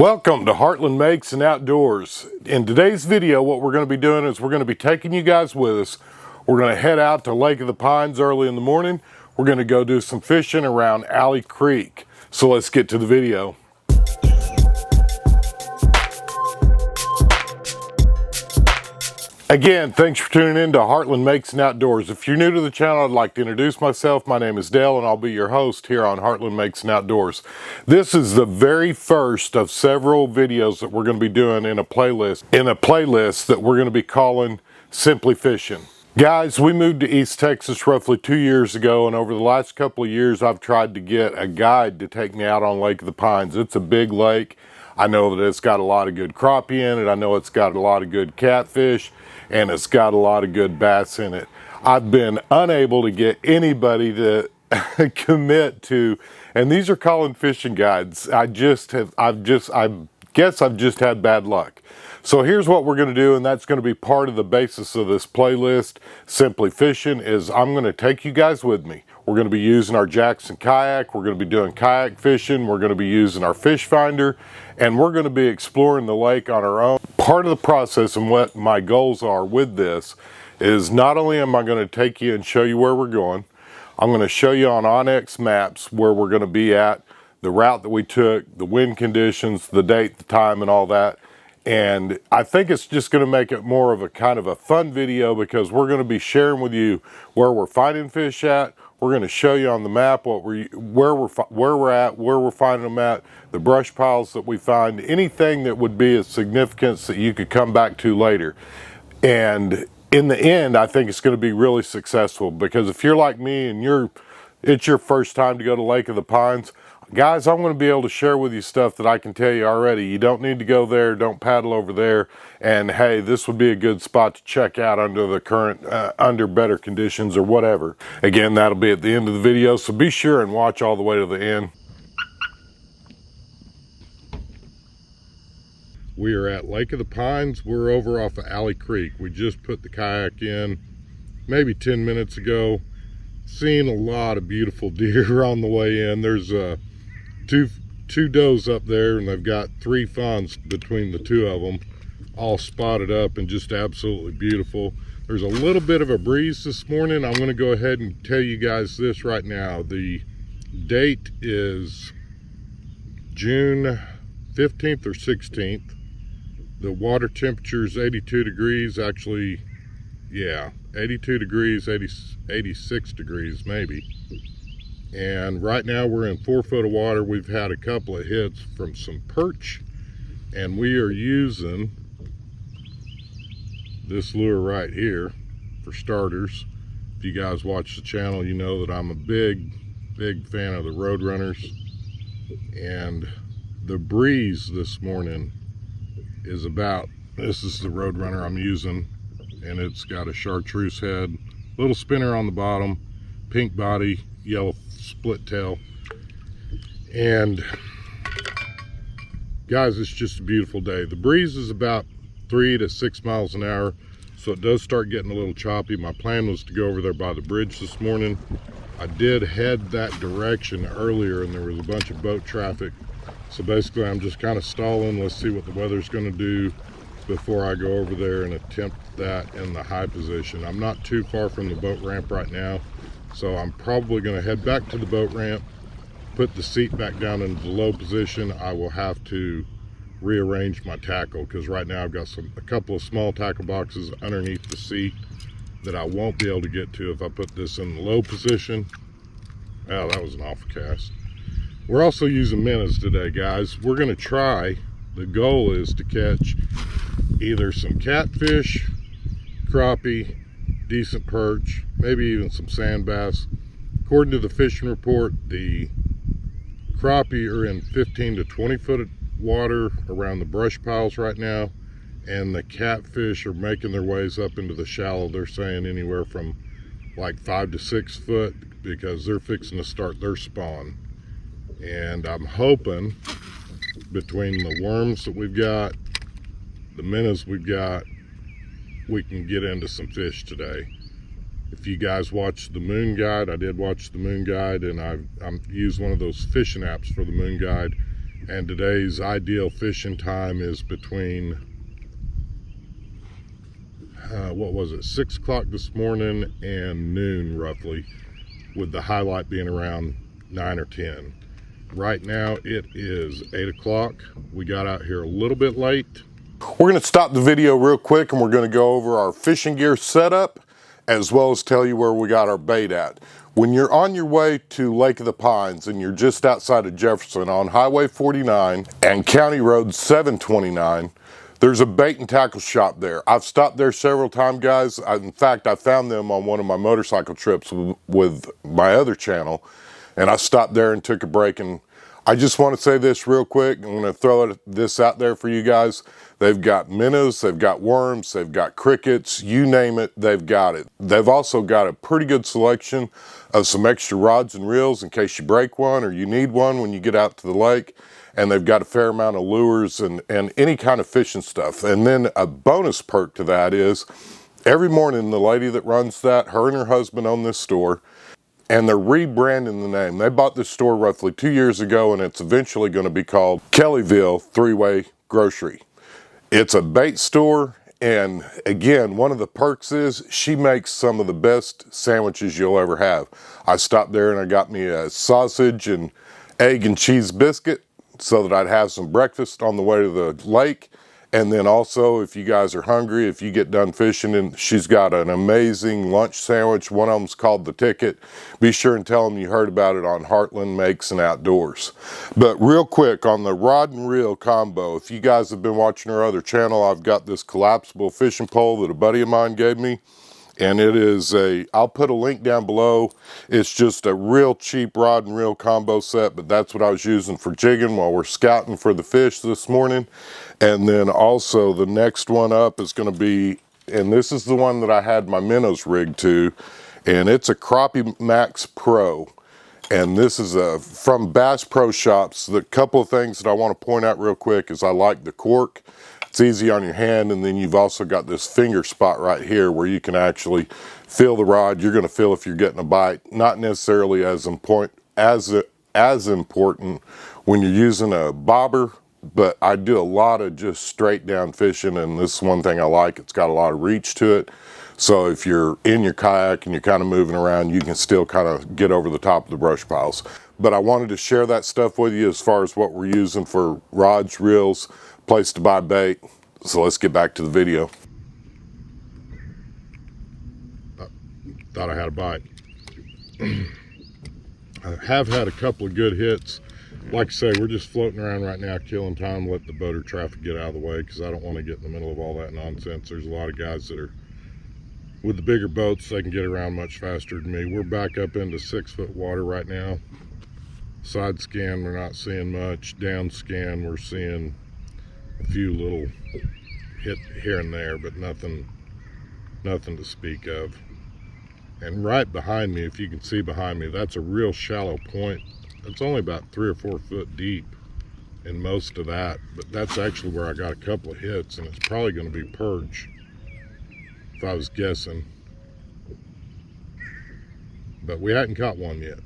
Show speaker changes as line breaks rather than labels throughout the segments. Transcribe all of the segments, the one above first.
Welcome to Heartland Makes and Outdoors. In today's video, what we're going to be doing is we're going to be taking you guys with us. We're going to head out to Lake of the Pines early in the morning. We're going to go do some fishing around Alley Creek. So let's get to the video. Again, thanks for tuning in to Heartland Makes and Outdoors. If you're new to the channel, I'd like to introduce myself. My name is Dale and I'll be your host here on Heartland Makes and Outdoors. This is the very first of several videos that we're going to be doing in a playlist that we're going to be calling Simply Fishing. Guys, we moved to East Texas roughly 2 years ago, and over the last couple of years I've tried to get a guide to take me out on Lake of the Pines. It's a big lake. I know that it's got a lot of good crappie in it. I know it's got a lot of good catfish, and it's got a lot of good bass in it. I've been unable to get anybody to commit to, and these are calling fishing guides. I guess I've just had bad luck. So here's what we're going to do, and that's going to be part of the basis of this playlist, Simply Fishing, is I'm going to take you guys with me. We're going to be using our Jackson kayak. We're going to be doing kayak fishing. We're going to be using our fish finder, and we're going to be exploring the lake on our own. Part of the process and what my goals are with this is not only am I going to take you and show you where we're going, I'm going to show you on OnX Maps where we're going to be at, the route that we took, the wind conditions, the date, the time, and all that. And I think it's just going to make it more of a kind of a fun video because we're going to be sharing with you where we're finding fish at. We're going to show you on the map where we're at, where we're finding them at, the brush piles that we find, anything that would be of significance that you could come back to later. And in the end, I think it's going to be really successful because if you're like me and it's your first time to go to Lake of the Pines, guys, I'm going to be able to share with you stuff that I can tell you already. You don't need to go there, don't paddle over there, and hey, this would be a good spot to check out under the current, under better conditions or whatever. Again, that'll be at the end of the video, so be sure and watch all the way to the end. We are at Lake of the Pines. We're over off of Alley Creek. We just put the kayak in maybe 10 minutes ago. Seeing a lot of beautiful deer on the way in. There's two does up there, and they've got 3 fawns between the 2 of them, all spotted up and just absolutely beautiful. There's a little bit of a breeze this morning. I'm going to go ahead and tell you guys this right now. The date is June 15th or 16th. The water temperature is 82 degrees, actually, yeah, 82 degrees, 86 degrees maybe. And right now we're in 4 foot of water. We've had a couple of hits from some perch, and we are using this lure right here for starters. If you guys watch the channel, you know that I'm a big fan of the Roadrunners, and the breeze this morning is about, this is the Roadrunner I'm using, and it's got a chartreuse head, little spinner on the bottom, pink body, yellow split tail. And guys, it's just a beautiful day. The breeze is about 3 to 6 miles an hour, so it does start getting a little choppy. My plan was to go over there by the bridge this morning. I did head that direction earlier, and there was a bunch of boat traffic, so basically I'm just kind of stalling. Let's see what the weather's going to do before I go over there and attempt that in the high position. I'm not too far from the boat ramp right now, so I'm probably going to head back to the boat ramp, put the seat back down into the low position. I will have to rearrange my tackle because right now I've got a couple of small tackle boxes underneath the seat that I won't be able to get to if I put this in the low position. Oh, that was an awful cast. We're also using minnows today, guys. We're going to try, the goal is to catch either some catfish, crappie, decent perch, maybe even some sand bass. According to the fishing report, the crappie are in 15 to 20 foot of water around the brush piles right now, and the catfish are making their ways up into the shallow. They're saying anywhere from like 5 to 6 foot because they're fixing to start their spawn. And I'm hoping between the worms that we've got, the minnows we've got, we can get into some fish today. If you guys watched the Moon Guide, I did watch the Moon Guide, and I'm used one of those fishing apps for the Moon Guide, And today's ideal fishing time is between what was it, 6 o'clock this morning and noon roughly, with the highlight being around 9 or 10. Right now it is 8 o'clock. We got out here a little bit late. We're going to stop the video real quick and we're going to go over our fishing gear setup as well as tell you where we got our bait at. When you're on your way to Lake of the Pines and you're just outside of Jefferson on Highway 49 and County Road 729, there's a bait and tackle shop there. I've stopped there several times, guys. In fact, I found them on one of my motorcycle trips with my other channel, and I stopped there and took a break. And I just want to say this real quick. I'm going to throw this out there for you guys. They've got minnows, they've got worms, they've got crickets, you name it, they've got it. They've also got a pretty good selection of some extra rods and reels in case you break one or you need one when you get out to the lake. And they've got a fair amount of lures and any kind of fishing stuff. And then a bonus perk to that is every morning the lady that runs that, her and her husband own this store, and they're rebranding the name. They bought this store roughly 2 years ago, and it's eventually going to be called Kellyville Three-Way Grocery. It's a bait store, and again, one of the perks is she makes some of the best sandwiches you'll ever have. I stopped there and I got me a sausage and egg and cheese biscuit so that I'd have some breakfast on the way to the lake. And then also, if you guys are hungry, if you get done fishing, and she's got an amazing lunch sandwich. One of them's called The Ticket. Be sure and tell them you heard about it on Heartland Makes and Outdoors. But real quick, on the rod and reel combo, if you guys have been watching our other channel, I've got this collapsible fishing pole that a buddy of mine gave me. And it is I'll put a link down below. It's just a real cheap rod and reel combo set, but that's what I was using for jigging while we're scouting for the fish this morning. And then also the next one up is going to be, and this is the one that I had my minnows rigged to, and it's a Crappie Max Pro. And this is from Bass Pro Shops. The couple of things that I want to point out real quick is I like the cork. It's easy on your hand, and then you've also got this finger spot right here where you can actually feel the rod. You're going to feel if you're getting a bite. Not necessarily as important when you're using a bobber, but I do a lot of just straight down fishing, and this is one thing I like. It's got a lot of reach to it. So if you're in your kayak and you're kind of moving around, you can still kind of get over the top of the brush piles. But I wanted to share that stuff with you as far as what we're using for rods, reels, place to buy bait. So let's get back to the video. Thought I had a bite. I have had a couple of good hits. Like I say, we're just floating around right now, killing time, let the boater traffic get out of the way, because I don't want to get in the middle of all that nonsense. There's a lot of guys that are with the bigger boats, they can get around much faster than me. We're back up into 6-foot water right now. Side scan, we're not seeing much. Down scan, we're seeing a few little hit here and there, but nothing to speak of. And right behind me, if you can see behind me, that's a real shallow point. It's only about 3 or 4 foot deep in most of that, but that's actually where I got a couple of hits, and it's probably going to be perch if I was guessing. But we hadn't caught one yet.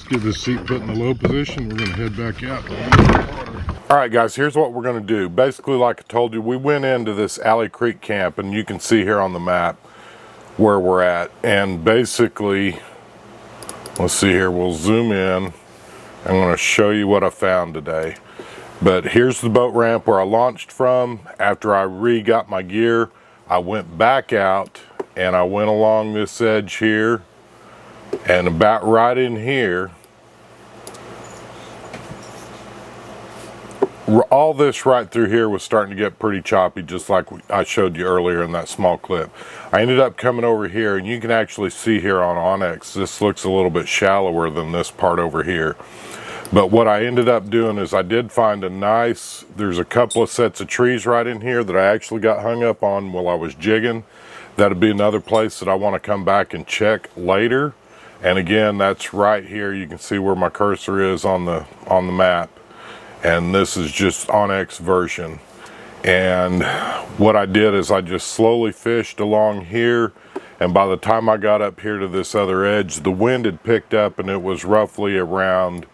Get this seat put in the low position. We're going to head back out. All right, guys, here's what we're going to do. Basically, like I told you, we went into this Alley Creek camp, and you can see here on the map where we're at. And basically, let's see here, we'll zoom in. I'm going to show you what I found today. But here's the boat ramp where I launched from after I got my gear. I went back out and I went along this edge here, and about right in here, all this right through here was starting to get pretty choppy, just like I showed you earlier in that small clip. I ended up coming over here, and you can actually see here on OnX, this looks a little bit shallower than this part over here. But what I ended up doing is I did find there's a couple of sets of trees right in here that I actually got hung up on while I was jigging. That'd be another place that I want to come back and check later. And again, that's right here. You can see where my cursor is on the map. And this is just OnX version. And what I did is I just slowly fished along here, and by the time I got up here to this other edge, the wind had picked up, and it was roughly around,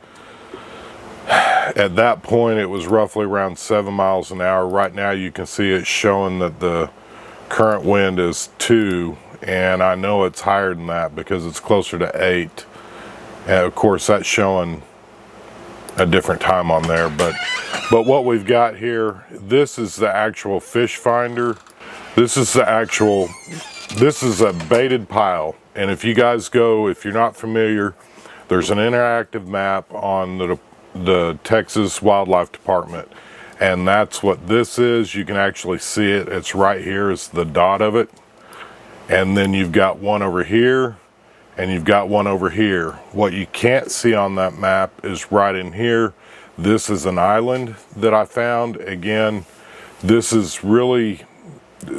at that point it was roughly around 7 miles an hour. Right now you can see it's showing that the current wind is 2, and I know it's higher than that because it's closer to 8. And of course that's showing a different time on there, but what we've got here, this is the actual fish finder. This is a baited pile, and if you guys go, if you're not familiar, there's an interactive map on the Texas Wildlife Department, and that's what this is. You can actually see it. It's right here is the dot of it, and then you've got one over here, and you've got one over here. What you can't see on that map is right in here. This is an island that I found. Again, this is really,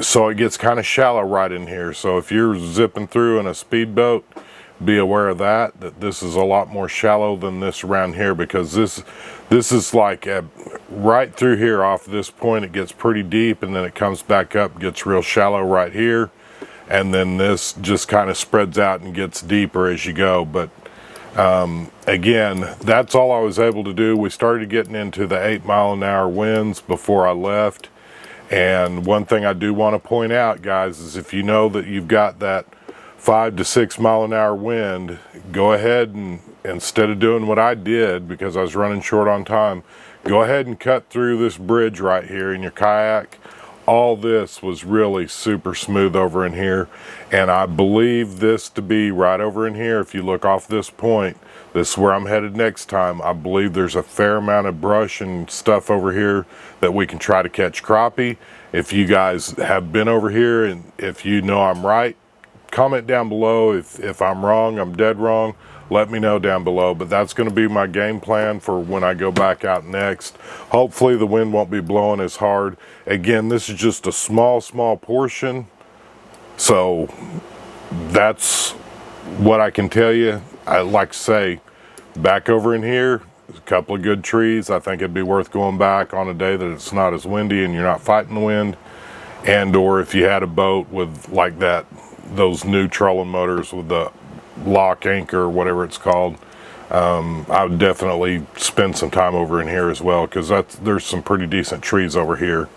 so it gets kind of shallow right in here. So if you're zipping through in a speedboat, be aware of that this is a lot more shallow than this around here, because this is like right through here off this point, it gets pretty deep, and then it comes back up, gets real shallow right here. And then this just kind of spreads out and gets deeper as you go. But again, that's all I was able to do. We started getting into the 8-mile-an-hour winds before I left. And one thing I do want to point out, guys, is if you know that you've got that 5 to 6 mile an hour wind, go ahead and, instead of doing what I did because I was running short on time, go ahead and cut through this bridge right here in your kayak. All this was really super smooth over in here, and I believe this to be right over in here. If you look off this point, this is where I'm headed next time. I believe there's a fair amount of brush and stuff over here that we can try to catch crappie. If you guys have been over here, and if you know I'm right, comment down below. If I'm wrong, I'm dead wrong, let me know down below. But that's going to be my game plan for when I go back out next. Hopefully the wind won't be blowing as hard. Again, this is just a small portion, so that's what I can tell you. I like to say, back over in here, there's a couple of good trees. I think it'd be worth going back on a day that it's not as windy and you're not fighting the wind, and or if you had a boat with like those new trolling motors with the lock anchor or whatever it's called, I would definitely spend some time over in here as well, because there's some pretty decent trees over here.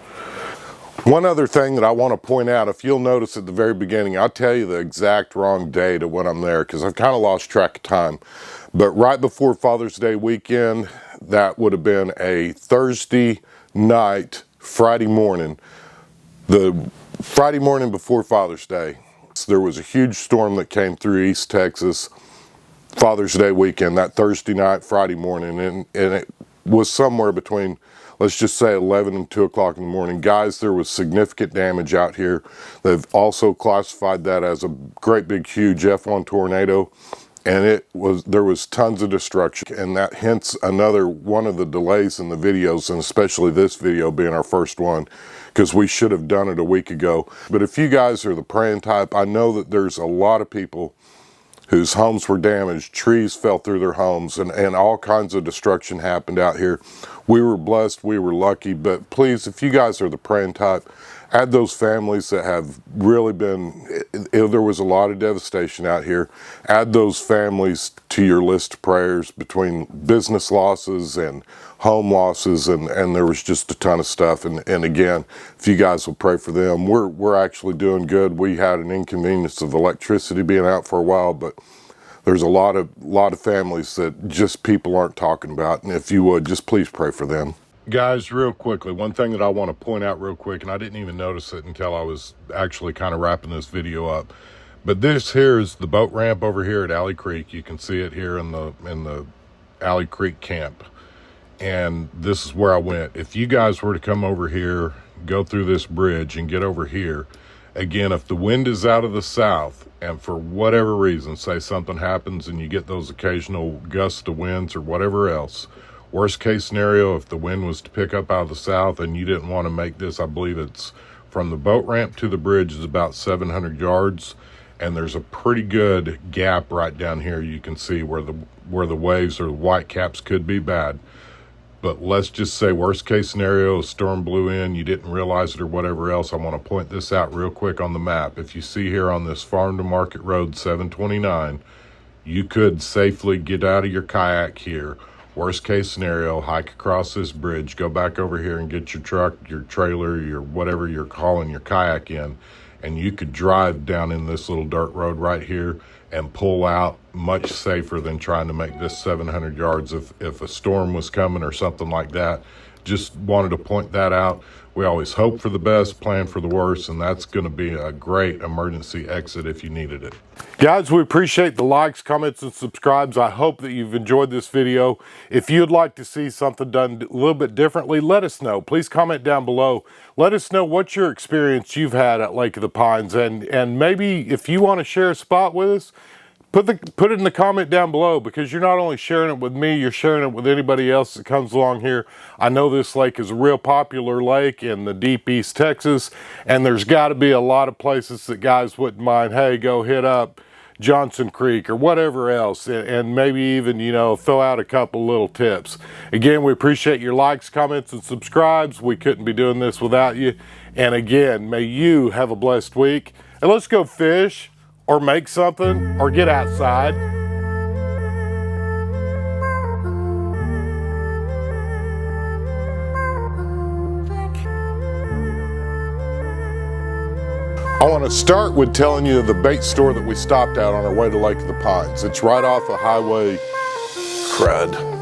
One other thing that I want to point out, if you'll notice at the very beginning, I'll tell you the exact wrong date of when I'm there, because I've kind of lost track of time. But right before Father's Day weekend, that would have been a Thursday night, Friday morning, the Friday morning before Father's Day. There was a huge storm that came through East Texas Father's Day weekend, that Thursday night, Friday morning, and it was somewhere between, let's just say 11 and 2 o'clock in the morning. Guys, there was significant damage out here. They've also classified that as a great big huge F1 tornado, and there was tons of destruction, and that hence another one of the delays in the videos, and especially this video being our first one, because we should have done it a week ago. But if you guys are the praying type, I know that there's a lot of people whose homes were damaged, trees fell through their homes, and all kinds of destruction happened out here. We were blessed, we were lucky, but please, if you guys are the praying type, add those families that have really been, there was a lot of devastation out here. Add those families to your list of prayers, between business losses and home losses, and there was just a ton of stuff. And again, if you guys will pray for them, we're actually doing good. We had an inconvenience of electricity being out for a while, but there's a lot of families that just people aren't talking about, and if you would, just please pray for them. Guys, real quickly, one thing that I want to point out real quick, and I didn't even notice it until I was actually kind of wrapping this video up, but this here is the boat ramp over here at Alley Creek. You can see it here in the Alley Creek camp, and this is where I went. If you guys were to come over here, go through this bridge and get over here, again, if the wind is out of the south and for whatever reason, say something happens and you get those occasional gusts of winds or whatever else, worst case scenario, if the wind was to pick up out of the south and you didn't want to make this, I believe it's from the boat ramp to the bridge is about 700 yards. And there's a pretty good gap right down here. You can see where the waves or the white caps could be bad. But let's just say worst case scenario, a storm blew in, you didn't realize it or whatever else. I want to point this out real quick on the map. If you see here on this Farm to Market Road 729, you could safely get out of your kayak here. Worst case scenario, hike across this bridge, go back over here and get your truck, your trailer, your whatever you're calling your kayak in, and you could drive down in this little dirt road right here and pull out much safer than trying to make this 700 yards if a storm was coming or something like that. Just wanted to point that out. We always hope for the best, plan for the worst, and that's going to be a great emergency exit if you needed it. Guys, we appreciate the likes, comments, and subscribes. I hope that you've enjoyed this video. If you'd like to see something done a little bit differently, let us know. Please comment down below. Let us know what your experience you've had at Lake of the Pines, and maybe if you want to share a spot with us, put it in the comment down below, because you're not only sharing it with me, you're sharing it with anybody else that comes along here. I know this lake is a real popular lake in the deep East Texas, and there's got to be a lot of places that guys wouldn't mind, hey, go hit up Johnson Creek or whatever else, and maybe even, you know, throw out a couple little tips. Again, we appreciate your likes, comments, and subscribes. We couldn't be doing this without you. And again, may you have a blessed week, and let's go fish, or make something, or get outside. I want to start with telling you the bait store that we stopped at on our way to Lake of the Pines. It's right off of Highway crud.